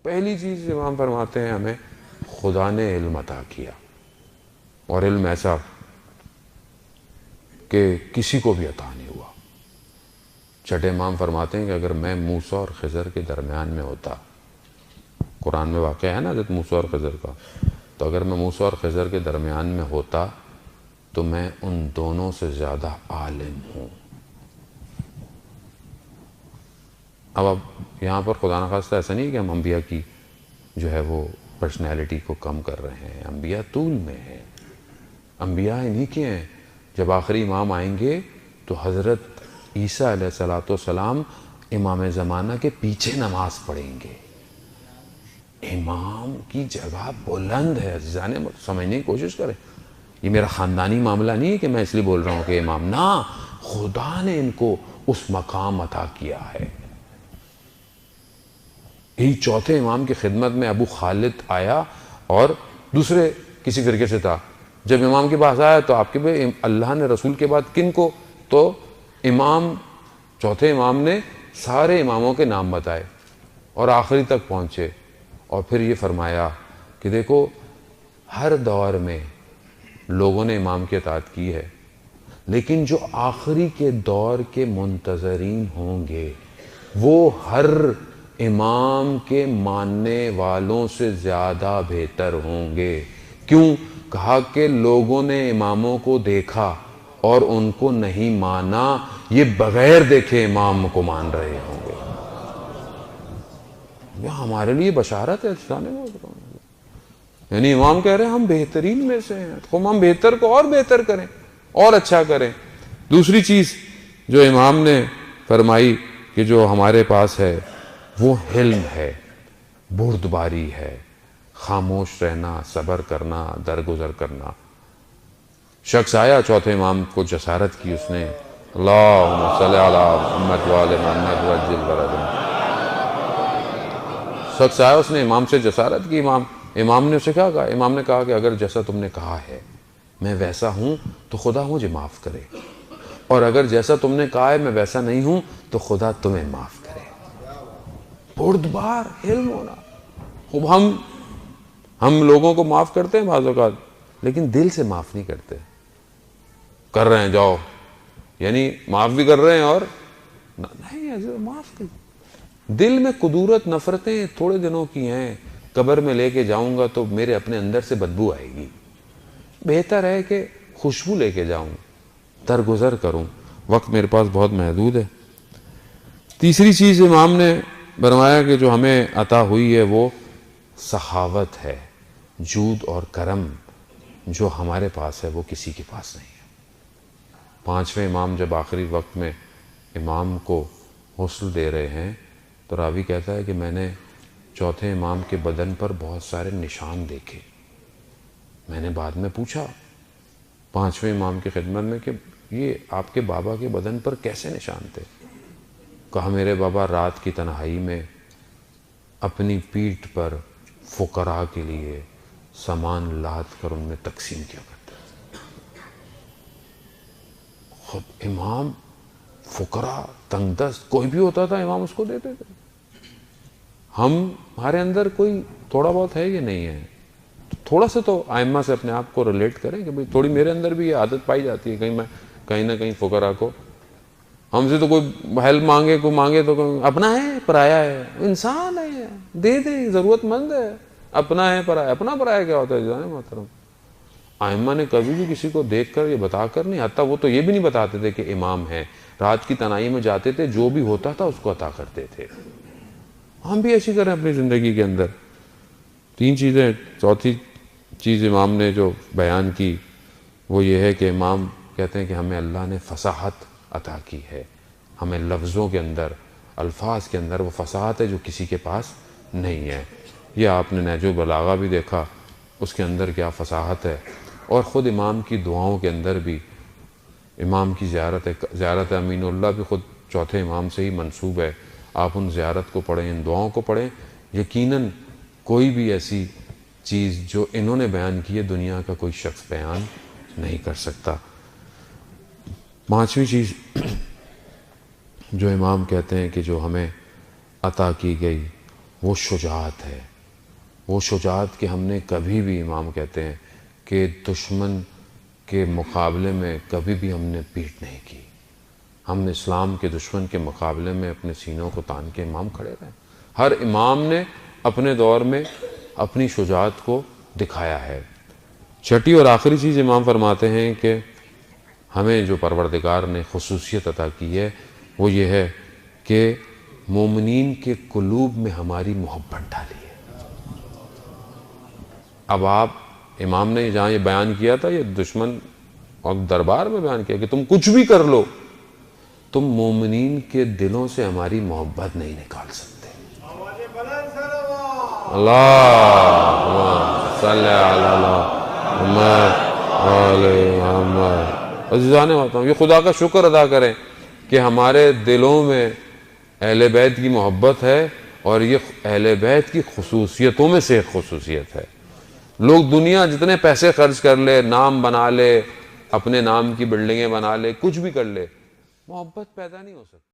پہلی چیز امام فرماتے ہیں ہمیں خدا نے علم عطا کیا، اور علم ایسا کہ کسی کو بھی عطا نہیں ہوا۔ چھٹے امام فرماتے ہیں کہ اگر میں موسیٰ اور خضر کے درمیان میں ہوتا، قرآن میں واقعہ ہے نا حضرت موسیٰ اور خضر کا، تو اگر میں موسیٰ اور خضر کے درمیان میں ہوتا تو میں ان دونوں سے زیادہ عالم ہوں۔ اب یہاں پر خدا نخواستہ ایسا نہیں کہ ہم انبیاء کی جو ہے وہ پرسنالٹی کو کم کر رہے ہیں، انبیاء طول میں ہیں، انبیاء انہی کے ہیں۔ جب آخری امام آئیں گے تو حضرت عیسیٰ علیہ السلام امام زمانہ کے پیچھے نماز پڑھیں گے۔ امام کی جگہ بلند ہے، عزیزان، سمجھنے کی کوشش کریں۔ یہ میرا خاندانی معاملہ نہیں ہے کہ میں اس لیے بول رہا ہوں کہ امام، نہ، خدا نے ان کو اس مقام عطا کیا ہے۔ یہی چوتھے امام کی خدمت میں ابو خالد آیا اور دوسرے کسی فرقے سے تھا۔ جب امام کے پاس آیا تو آپ کے بھائی اللہ نے رسول کے بعد کن کو، تو امام، چوتھے امام نے سارے اماموں کے نام بتائے اور آخری تک پہنچے، اور پھر یہ فرمایا کہ دیکھو ہر دور میں لوگوں نے امام کی اطاعت کی ہے، لیکن جو آخری کے دور کے منتظرین ہوں گے وہ ہر امام کے ماننے والوں سے زیادہ بہتر ہوں گے۔ کیوں؟ کہا کہ لوگوں نے اماموں کو دیکھا اور ان کو نہیں مانا، یہ بغیر دیکھے امام کو مان رہے ہوں گے۔ یہ ہمارے لیے بشارت ہے، یعنی امام کہہ رہے ہیں ہم بہترین میں سے ہیں، تو ہم بہتر کو اور بہتر کریں اور اچھا کریں۔ دوسری چیز جو امام نے فرمائی کہ جو ہمارے پاس ہے وہ حلم ہے، بردباری ہے، خاموش رہنا، صبر کرنا، درگزر کرنا۔ شخص آیا چوتھے امام کو جسارت کی، اس نے اللہم صلی علی محمد وآل محمد وعجل فرجہم، شخص آیا اس نے امام سے جسارت کی۔ امام نے اسے کیا کہا؟ امام نے کہا کہ اگر جیسا تم نے کہا ہے میں ویسا ہوں تو خدا مجھے معاف کرے، اور اگر جیسا تم نے کہا ہے میں ویسا نہیں ہوں تو خدا تمہیں معاف کرے۔ بردبار، علم ہونا۔ خوب ہم لوگوں کو معاف کرتے ہیں بعض اوقات، لیکن دل سے معاف نہیں کرتے۔ کر رہے ہیں جاؤ، یعنی معاف بھی کر رہے ہیں اور نہیں، ایسے معاف کر۔ دل میں قدورت، نفرتیں تھوڑے دنوں کی ہیں، قبر میں لے کے جاؤں گا تو میرے اپنے اندر سے بدبو آئے گی، بہتر ہے کہ خوشبو لے کے جاؤں، درگزر کروں۔ وقت میرے پاس بہت محدود ہے۔ تیسری چیز امام نے فرمایا کہ جو ہمیں عطا ہوئی ہے وہ سخاوت ہے، جود اور کرم، جو ہمارے پاس ہے وہ کسی کے پاس نہیں ہے۔ پانچویں امام جب آخری وقت میں امام کو غسل دے رہے ہیں تو راوی کہتا ہے کہ میں نے چوتھے امام کے بدن پر بہت سارے نشان دیکھے۔ میں نے بعد میں پوچھا پانچویں امام کی خدمت میں کہ یہ آپ کے بابا کے بدن پر کیسے نشان تھے؟ کہا میرے بابا رات کی تنہائی میں اپنی پیٹھ پر فقراء کے لیے سامان لاد کر ان میں تقسیم کیا کرتے تھے۔ خود امام فقراء، تنگ دست کوئی بھی ہوتا تھا امام اس کو دیتے تھے۔ ہمارے اندر کوئی تھوڑا بہت ہے یا نہیں ہے؟ تھوڑا سا تو ائمہ سے اپنے آپ کو ریلیٹ کریں کہ بھئی تھوڑی میرے اندر بھی یہ عادت پائی جاتی ہے، کہیں نہ کہیں فقراء کو، ہم سے تو کوئی ہیلپ مانگے، کوئی مانگے تو اپنا ہے پرایا ہے، انسان ہے، دے دیں، ضرورت مند ہے، اپنا ہے پرایا۔ اپنا پرایا کیا ہوتا ہے جانے محترم؟ ائمہ نے کبھی بھی کسی کو دیکھ کر یا بتا کر نہیں، حتیٰ وہ تو یہ بھی نہیں بتاتے تھے کہ امام ہے، رات کی تنہائی میں جاتے تھے، جو بھی ہوتا تھا اس کو عطا کرتے تھے۔ ہم بھی ایسی کریں اپنی زندگی کے اندر۔ تین چیزیں۔ چوتھی چیز امام نے جو بیان کی وہ یہ ہے کہ امام کہتے ہیں کہ ہمیں اللہ نے فصاحت عطا کی ہے، ہمیں لفظوں کے اندر، الفاظ کے اندر وہ فصاحت ہے جو کسی کے پاس نہیں ہے۔ یہ آپ نے نہج البلاغہ بھی دیکھا، اس کے اندر کیا فصاحت ہے، اور خود امام کی دعاؤں کے اندر بھی امام کی زیارت ہے، زیارت امین اللہ بھی خود چوتھے امام سے ہی منسوب ہے۔ آپ ان زیارت کو پڑھیں، ان دعاؤں کو پڑھیں، یقیناً کوئی بھی ایسی چیز جو انہوں نے بیان کی ہے دنیا کا کوئی شخص بیان نہیں کر سکتا۔ پانچویں چیز جو امام کہتے ہیں کہ جو ہمیں عطا کی گئی وہ شجاعت ہے، وہ شجاعت کہ ہم نے کبھی بھی، امام کہتے ہیں کہ دشمن کے مقابلے میں کبھی بھی ہم نے پیٹ نہیں کی، ہم نے اسلام کے دشمن کے مقابلے میں اپنے سینوں کو تان کے امام کھڑے رہے. ہر امام نے اپنے دور میں اپنی شجاعت کو دکھایا ہے. چھٹی اور آخری چیز امام فرماتے ہیں کہ ہمیں جو پروردگار نے خصوصیت عطا کی ہے وہ یہ ہے کہ مومنین کے قلوب میں ہماری محبت ڈالی ہے. اب آپ، امام نے جہاں یہ بیان کیا تھا، یہ دشمن اور دربار میں بیان کیا کہ تم کچھ بھی کر لو، تم مومنین کے دلوں سے ہماری محبت نہیں نکال سکتے. اللہ صلی اللہ محمد. عزیزان محترم، یہ خدا کا شکر ادا کریں کہ ہمارے دلوں میں اہل بیت کی محبت ہے، اور یہ اہل بیت کی خصوصیتوں میں سے ایک خصوصیت ہے. لوگ دنیا جتنے پیسے خرچ کر لے، نام بنا لے، اپنے نام کی بلڈنگیں بنا لے، کچھ بھی کر لے، محبت پیدا نہیں ہو سکتی.